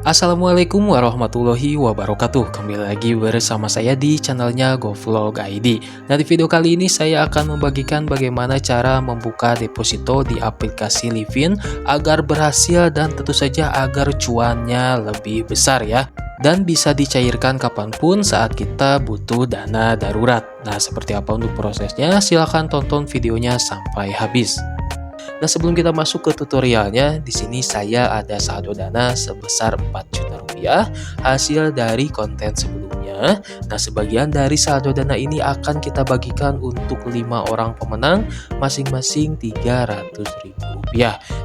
Assalamualaikum warahmatullahi wabarakatuh. Kembali lagi bersama saya di channelnya GoVlog ID. Nah, di video kali ini saya akan membagikan bagaimana cara membuka deposito di aplikasi Livin agar berhasil dan tentu saja agar cuannya lebih besar ya, dan bisa dicairkan kapanpun saat kita butuh dana darurat. Nah, seperti apa untuk prosesnya? Silahkan tonton videonya sampai habis. Nah, sebelum kita masuk ke tutorialnya, di sini saya ada saldo dana sebesar 4 juta rupiah hasil dari konten sebelumnya. Nah, sebagian dari saldo dana ini akan kita bagikan untuk 5 orang pemenang, masing-masing Rp300.000.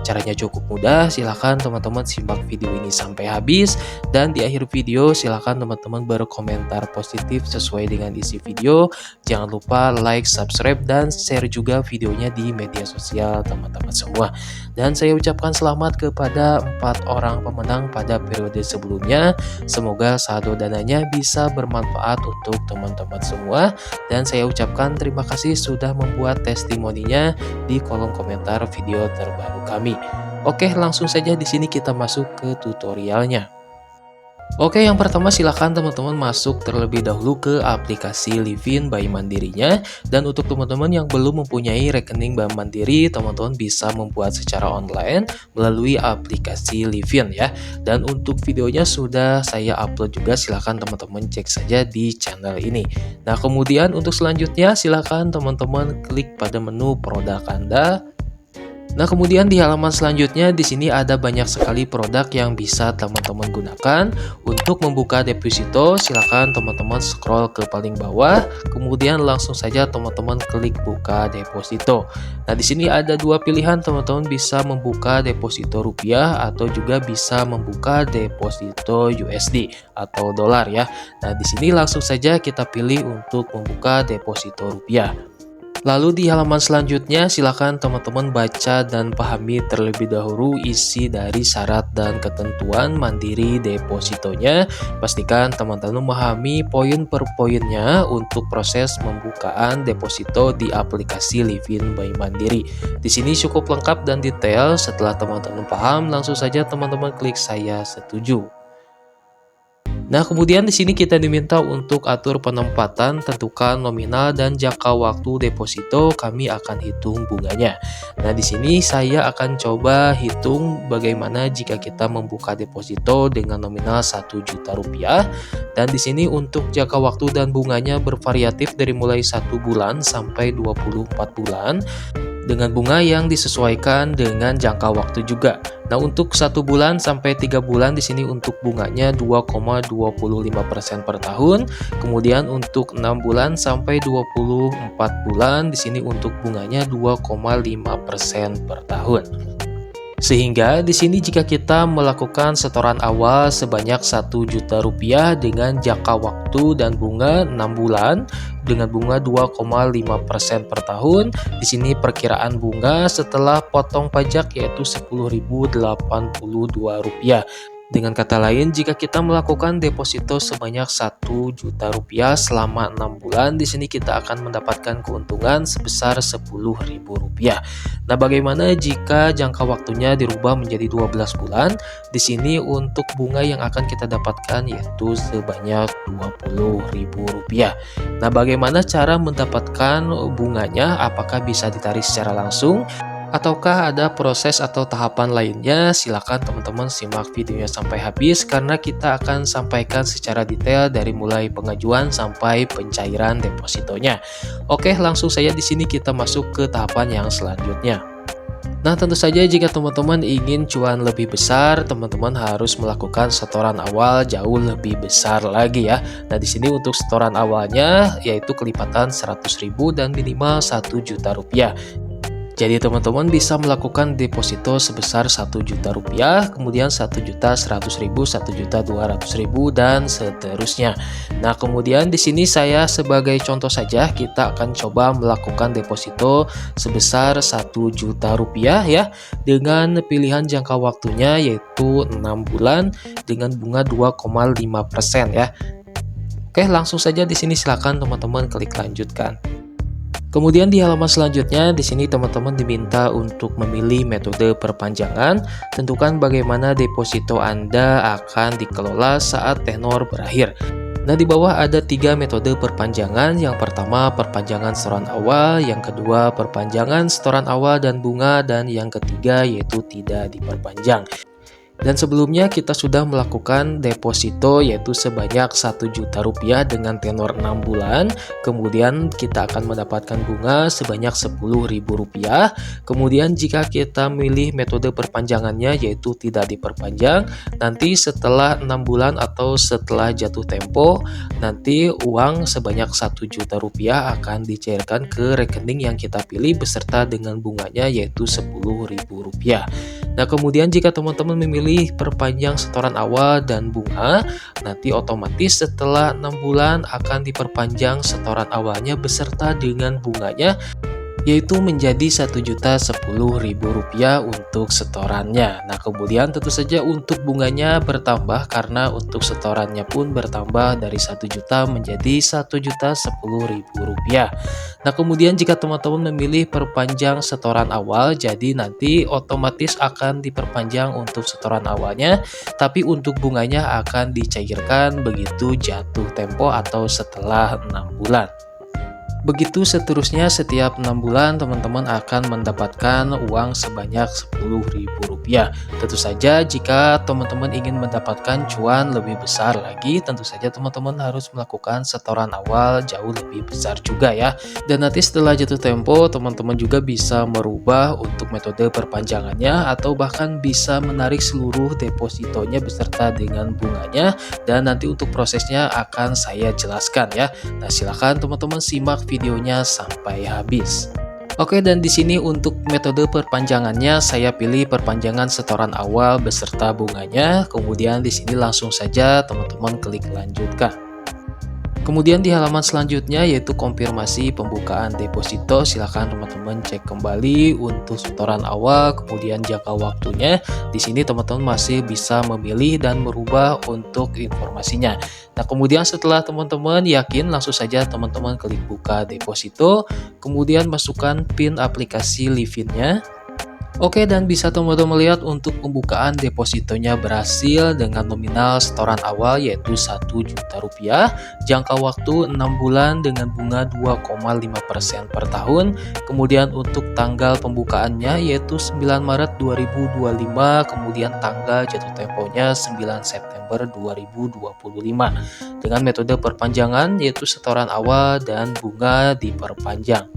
Caranya cukup mudah, silahkan teman-teman simak video ini sampai habis, dan di akhir video silahkan teman-teman berkomentar positif sesuai dengan isi video. Jangan lupa like, subscribe, dan share juga videonya di media sosial teman-teman semua. Dan saya ucapkan selamat kepada 4 orang pemenang pada periode sebelumnya. Semoga saldo dananya bisa bermanfaat untuk teman-teman semua. Dan saya ucapkan terima kasih sudah membuat testimoninya di kolom komentar video terbaru kami. Oke, langsung saja di sini kita masuk ke tutorialnya. Oke, yang pertama silahkan teman-teman masuk terlebih dahulu ke aplikasi Livin by Mandirinya. Dan untuk teman-teman yang belum mempunyai rekening Bank Mandiri, teman-teman bisa membuat secara online melalui aplikasi Livin ya. Dan untuk videonya sudah saya upload juga, silahkan teman-teman cek saja di channel ini. Nah, kemudian untuk selanjutnya silahkan teman-teman klik pada menu produk Anda. Nah, kemudian di halaman selanjutnya di sini ada banyak sekali produk yang bisa teman-teman gunakan untuk membuka deposito. Silakan teman-teman scroll ke paling bawah, kemudian langsung saja teman-teman klik buka deposito. Nah, di sini ada dua pilihan, teman-teman bisa membuka deposito rupiah atau juga bisa membuka deposito USD atau dolar ya. Nah, di sini langsung saja kita pilih untuk membuka deposito rupiah. Lalu di halaman selanjutnya silakan teman-teman baca dan pahami terlebih dahulu isi dari syarat dan ketentuan mandiri depositonya. Pastikan teman-teman memahami poin per poinnya untuk proses pembukaan deposito di aplikasi Livin by Mandiri. Di sini cukup lengkap dan detail. Setelah teman-teman paham, langsung saja teman-teman klik saya setuju. Nah, kemudian di sini kita diminta untuk atur penempatan, tentukan nominal dan jangka waktu deposito, kami akan hitung bunganya. Nah, di sini saya akan coba hitung bagaimana jika kita membuka deposito dengan nominal 1 juta rupiah. Dan di sini untuk jangka waktu dan bunganya bervariatif dari mulai 1 bulan sampai 24 bulan. Dengan bunga yang disesuaikan dengan jangka waktu juga. Nah, untuk 1 bulan sampai 3 bulan di sini untuk bunganya 2,25% per tahun. Kemudian untuk 6 bulan sampai 24 bulan di sini untuk bunganya 2,5% per tahun. Sehingga di sini jika kita melakukan setoran awal sebanyak 1 juta rupiah dengan jangka waktu dan bunga 6 bulan dengan bunga 2,5% per tahun, di sini perkiraan bunga setelah potong pajak yaitu Rp10.082. Dengan kata lain, jika kita melakukan deposito sebanyak 1 juta rupiah selama 6 bulan, di sini kita akan mendapatkan keuntungan sebesar Rp10.000. Nah, bagaimana jika jangka waktunya dirubah menjadi 12 bulan? Di sini untuk bunga yang akan kita dapatkan yaitu sebanyak Rp20.000. Nah, bagaimana cara mendapatkan bunganya? Apakah bisa ditarik secara langsung? Ataukah ada proses atau tahapan lainnya? Silakan teman-teman simak videonya sampai habis karena kita akan sampaikan secara detail dari mulai pengajuan sampai pencairan depositonya. Oke, langsung saja di sini kita masuk ke tahapan yang selanjutnya. Nah, tentu saja jika teman-teman ingin cuan lebih besar, teman-teman harus melakukan setoran awal jauh lebih besar lagi ya. Nah, di sini untuk setoran awalnya yaitu kelipatan 100.000 dan minimal 1 juta rupiah. Jadi teman-teman bisa melakukan deposito sebesar 1 juta rupiah, kemudian 1.100.000, 1.200.000 dan seterusnya. Nah, kemudian di sini saya sebagai contoh saja kita akan coba melakukan deposito sebesar 1 juta rupiah ya dengan pilihan jangka waktunya yaitu 6 bulan dengan bunga 2,5% ya. Oke, langsung saja di sini silakan teman-teman klik lanjutkan. Kemudian di halaman selanjutnya, di sini teman-teman diminta untuk memilih metode perpanjangan. Tentukan bagaimana deposito Anda akan dikelola saat tenor berakhir. Nah, di bawah ada 3 metode perpanjangan. Yang pertama, perpanjangan setoran awal, yang kedua, perpanjangan setoran awal dan bunga, dan yang ketiga yaitu tidak diperpanjang. Dan sebelumnya kita sudah melakukan deposito yaitu sebanyak Rp1.000.000 dengan tenor 6 bulan. Kemudian kita akan mendapatkan bunga sebanyak Rp10.000. Kemudian jika kita milih metode perpanjangannya yaitu tidak diperpanjang, nanti setelah 6 bulan atau setelah jatuh tempo, nanti uang sebanyak Rp1.000.000 akan dicairkan ke rekening yang kita pilih beserta dengan bunganya yaitu Rp10.000. Nah, kemudian jika teman-teman memilih perpanjang setoran awal dan bunga, nanti otomatis setelah 6 bulan akan diperpanjang setoran awalnya beserta dengan bunganya, yaitu menjadi Rp1.010.000 untuk setorannya. Nah, kemudian tentu saja untuk bunganya bertambah karena untuk setorannya pun bertambah dari 1 juta menjadi Rp1.010.000. Nah, kemudian jika teman-teman memilih perpanjang setoran awal, jadi nanti otomatis akan diperpanjang untuk setoran awalnya, tapi untuk bunganya akan dicairkan begitu jatuh tempo atau setelah 6 bulan. Begitu seterusnya, setiap 6 bulan teman-teman akan mendapatkan uang sebanyak Rp10.000. Tentu saja jika teman-teman ingin mendapatkan cuan lebih besar lagi, tentu saja teman-teman harus melakukan setoran awal jauh lebih besar juga ya. Dan nanti setelah jatuh tempo, teman-teman juga bisa merubah untuk metode perpanjangannya atau bahkan bisa menarik seluruh depositonya beserta dengan bunganya, dan nanti untuk prosesnya akan saya jelaskan ya. Nah, silakan teman-teman simak videonya sampai habis. Oke, dan di sini untuk metode perpanjangannya saya pilih perpanjangan setoran awal beserta bunganya. Kemudian di sini langsung saja teman-teman klik lanjutkan. Kemudian di halaman selanjutnya yaitu konfirmasi pembukaan deposito. Silahkan teman-teman cek kembali untuk setoran awal, kemudian jangka waktunya. Di sini teman-teman masih bisa memilih dan merubah untuk informasinya. Nah, kemudian setelah teman-teman yakin, langsung saja teman-teman klik buka deposito, kemudian masukkan PIN aplikasi Livin-nya. Oke, dan bisa teman-teman lihat untuk pembukaan depositonya berhasil dengan nominal setoran awal yaitu Rp1.000.000, jangka waktu 6 bulan dengan bunga 2,5% per tahun. Kemudian untuk tanggal pembukaannya yaitu 9 Maret 2025, kemudian tanggal jatuh temponya 9 September 2025. Dengan metode perpanjangan yaitu setoran awal dan bunga diperpanjang.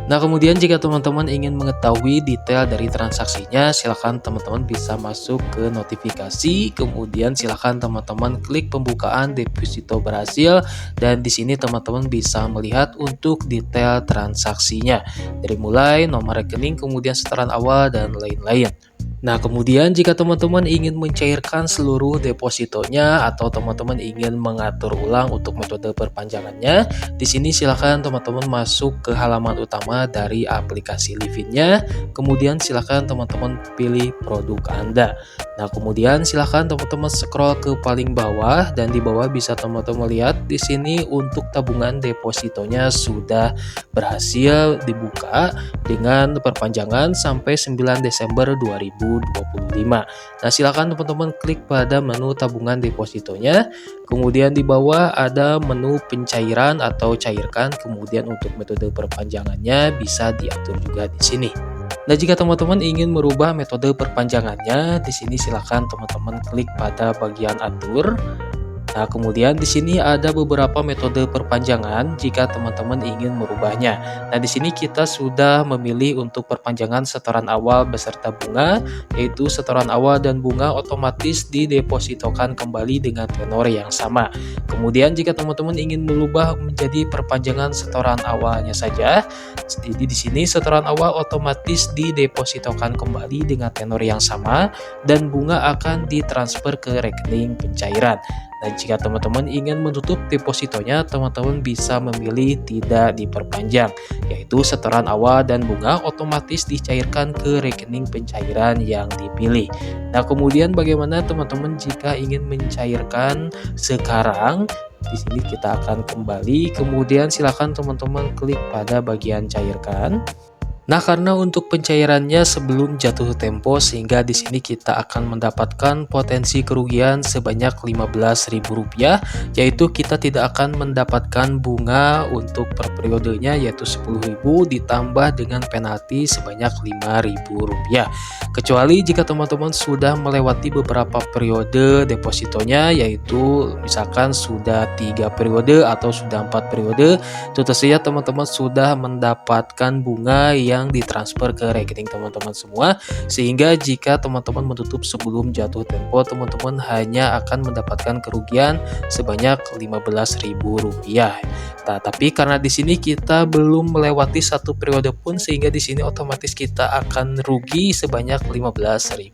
Nah, kemudian jika teman-teman ingin mengetahui detail dari transaksinya, silakan teman-teman bisa masuk ke notifikasi, kemudian silakan teman-teman klik pembukaan deposito berhasil, dan di sini teman-teman bisa melihat untuk detail transaksinya dari mulai nomor rekening, kemudian setoran awal dan lain-lain. Nah, kemudian jika teman-teman ingin mencairkan seluruh depositonya atau teman-teman ingin mengatur ulang untuk metode perpanjangannya, di sini silakan teman-teman masuk ke halaman utama dari aplikasi Livin-nya. Kemudian silakan teman-teman pilih produk Anda. Nah, kemudian silakan teman-teman scroll ke paling bawah, dan di bawah bisa teman-teman lihat di sini untuk tabungan depositonya sudah berhasil dibuka dengan perpanjangan sampai 9 Desember 2025. Nah, silakan teman-teman klik pada menu tabungan depositonya. Kemudian di bawah ada menu pencairan atau cairkan. Kemudian untuk metode perpanjangannya bisa diatur juga di sini. Nah, jika teman-teman ingin merubah metode perpanjangannya, di sini silakan teman-teman klik pada bagian atur. Nah, kemudian di sini ada beberapa metode perpanjangan jika teman-teman ingin merubahnya. Nah, di sini kita sudah memilih untuk perpanjangan setoran awal beserta bunga, yaitu setoran awal dan bunga otomatis didepositokan kembali dengan tenor yang sama. Kemudian jika teman-teman ingin merubah menjadi perpanjangan setoran awalnya saja, jadi di sini setoran awal otomatis didepositokan kembali dengan tenor yang sama dan bunga akan ditransfer ke rekening pencairan. Nah, jika teman-teman ingin menutup depositonya, teman-teman bisa memilih tidak diperpanjang, yaitu setoran awal dan bunga otomatis dicairkan ke rekening pencairan yang dipilih. Nah, kemudian bagaimana teman-teman jika ingin mencairkan sekarang? Di sini kita akan kembali, kemudian silakan teman-teman klik pada bagian cairkan. Nah, karena untuk pencairannya sebelum jatuh tempo, sehingga di sini kita akan mendapatkan potensi kerugian sebanyak Rp15.000, yaitu kita tidak akan mendapatkan bunga untuk per periodenya, yaitu 10.000 ditambah dengan penalti sebanyak Rp5.000. Kecuali jika teman-teman sudah melewati beberapa periode depositonya, yaitu misalkan sudah 3 periode atau sudah 4 periode, tentu saja teman-teman sudah mendapatkan bunga yang ditransfer ke rekening teman-teman semua, sehingga jika teman-teman menutup sebelum jatuh tempo, teman-teman hanya akan mendapatkan kerugian sebanyak Rp15.000. Nah, tapi karena di sini kita belum melewati satu periode pun, sehingga di sini otomatis kita akan rugi sebanyak Rp15.000.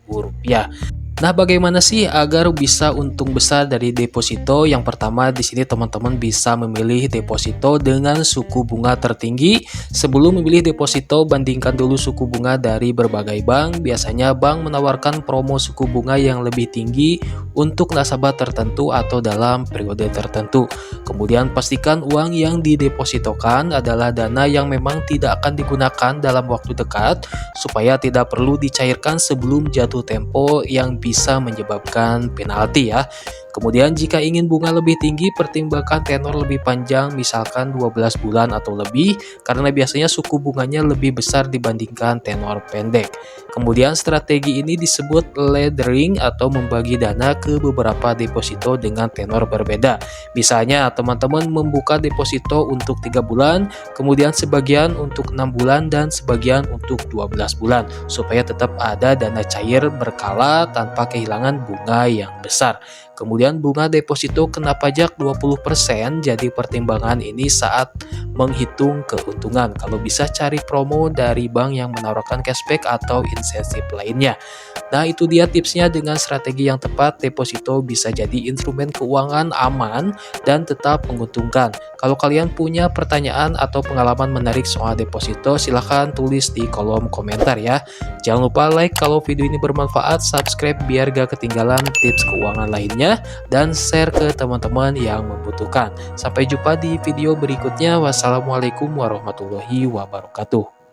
Nah, bagaimana sih agar bisa untung besar dari deposito? Yang pertama, di sini teman-teman bisa memilih deposito dengan suku bunga tertinggi. Sebelum memilih deposito, bandingkan dulu suku bunga dari berbagai bank. Biasanya bank menawarkan promo suku bunga yang lebih tinggi untuk nasabah tertentu atau dalam periode tertentu. Kemudian pastikan uang yang didepositokan adalah dana yang memang tidak akan digunakan dalam waktu dekat, supaya tidak perlu dicairkan sebelum jatuh tempo yang bisa menyebabkan penalti ya. Kemudian jika ingin bunga lebih tinggi, pertimbangkan tenor lebih panjang, misalkan 12 bulan atau lebih, karena biasanya suku bunganya lebih besar dibandingkan tenor pendek. Kemudian strategi ini disebut laddering atau membagi dana ke beberapa deposito dengan tenor berbeda. Misalnya teman-teman membuka deposito untuk 3 bulan, kemudian sebagian untuk 6 bulan dan sebagian untuk 12 bulan, supaya tetap ada dana cair berkala tanpa kehilangan bunga yang besar. Kemudian bunga deposito kena pajak 20%, jadi pertimbangan ini saat menghitung keuntungan. Kalau bisa cari promo dari bank yang menawarkan cashback atau insentif lainnya. Nah, itu dia tipsnya. Dengan strategi yang tepat, deposito bisa jadi instrumen keuangan aman dan tetap menguntungkan. Kalau kalian punya pertanyaan atau pengalaman menarik soal deposito, silahkan tulis di kolom komentar ya. Jangan lupa like kalau video ini bermanfaat, subscribe biar gak ketinggalan tips keuangan lainnya, dan share ke teman-teman yang membutuhkan. Sampai jumpa di video berikutnya. Wassalamualaikum warahmatullahi wabarakatuh.